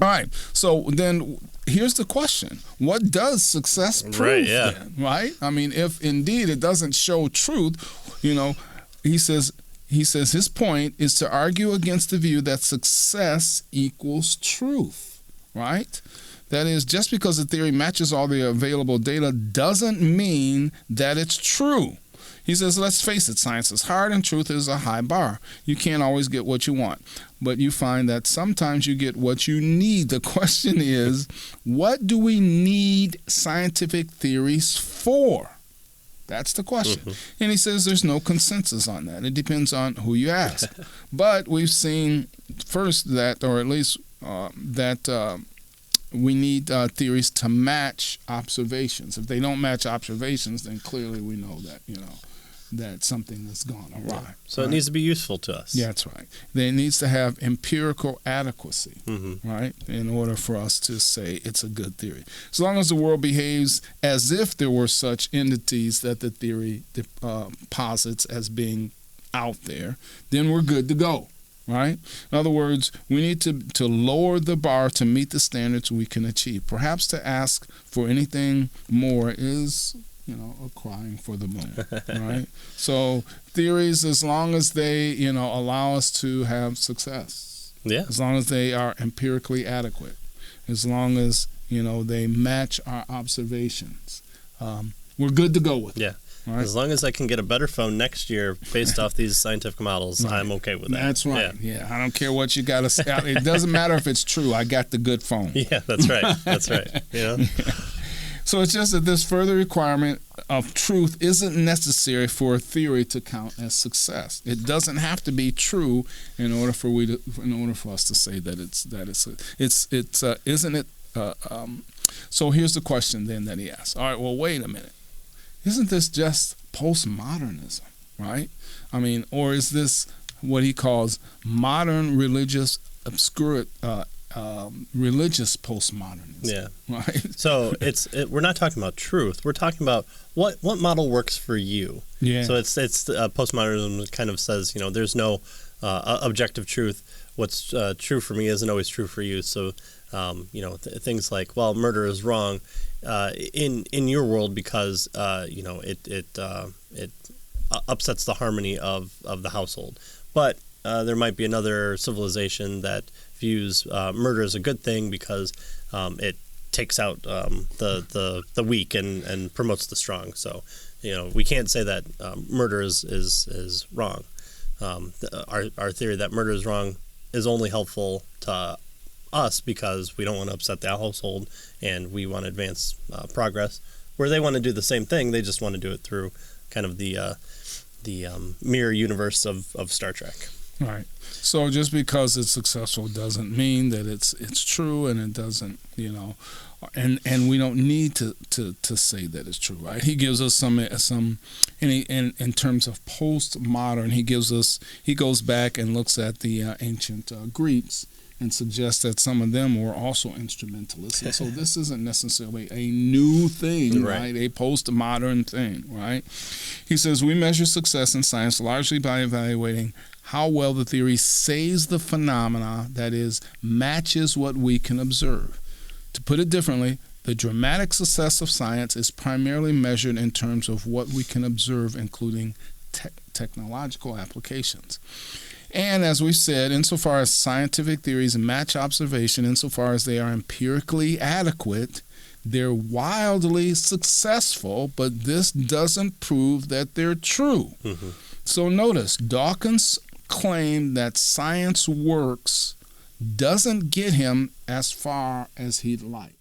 All right. So then here's the question. What does success prove then, right? I mean, if indeed it doesn't show truth, he says his point is to argue against the view that success equals truth, right? That is, just because a theory matches all the available data doesn't mean that it's true. He says, let's face it, science is hard and truth is a high bar. You can't always get what you want, but you find that sometimes you get what you need. The question is, what do we need scientific theories for? That's the question. Mm-hmm. And he says there's no consensus on that. It depends on who you ask. But we've seen first that, or at least we need theories to match observations. If they don't match observations, then clearly we know that, that something has gone awry. Yeah. So it needs to be useful to us. Yeah, that's right. It needs to have empirical adequacy, right, in order for us to say it's a good theory. As long as the world behaves as if there were such entities that the theory posits as being out there, then we're good to go. Right? In other words, we need to lower the bar to meet the standards we can achieve. Perhaps to ask for anything more is, a crying for the moon, right? So theories, as long as they, allow us to have success, as long as they are empirically adequate, as long as, they match our observations, we're good to go with it. Yeah. Right. As long as I can get a better phone next year based off these scientific models, I'm okay with that. That's right. Yeah. I don't care what you got to say. It doesn't matter if it's true. I got the good phone. Yeah, that's right. That's right. So it's just that this further requirement of truth isn't necessary for a theory to count as success. It doesn't have to be true in order for us to say that isn't it? So here's the question then that he asks. All right. Well, wait a minute. Isn't this just postmodernism, right? I mean, or is this what he calls modern religious religious postmodernism? Yeah. Right. So we're not talking about truth. We're talking about what model works for you. Yeah. So it's postmodernism kind of says there's no objective truth. What's true for me isn't always true for you. So things like, well, murder is wrong in your world because it upsets the harmony of the household. But there might be another civilization that views murder as a good thing because it takes out the weak and promotes the strong. So we can't say that murder is wrong. Our theory that murder is wrong is only helpful to us because we don't want to upset the household and we want to advance progress. Where they want to do the same thing, they just want to do it through kind of the mirror universe of Star Trek. Right. So just because it's successful doesn't mean that it's true, and it doesn't, and we don't need to say that it's true, right? He gives us some in terms of postmodern. He goes back and looks at the ancient Greeks and suggests that some of them were also instrumentalists. And so this isn't necessarily a new thing, right? A postmodern thing, right? He says, we measure success in science largely by evaluating how well the theory saves the phenomena, that is, matches what we can observe. To put it differently, the dramatic success of science is primarily measured in terms of what we can observe, including technological applications. And as we've said, insofar as scientific theories match observation, insofar as they are empirically adequate, they're wildly successful, but this doesn't prove that they're true. Mm-hmm. So notice, Dawkins' claim that science works doesn't get him as far as he'd like.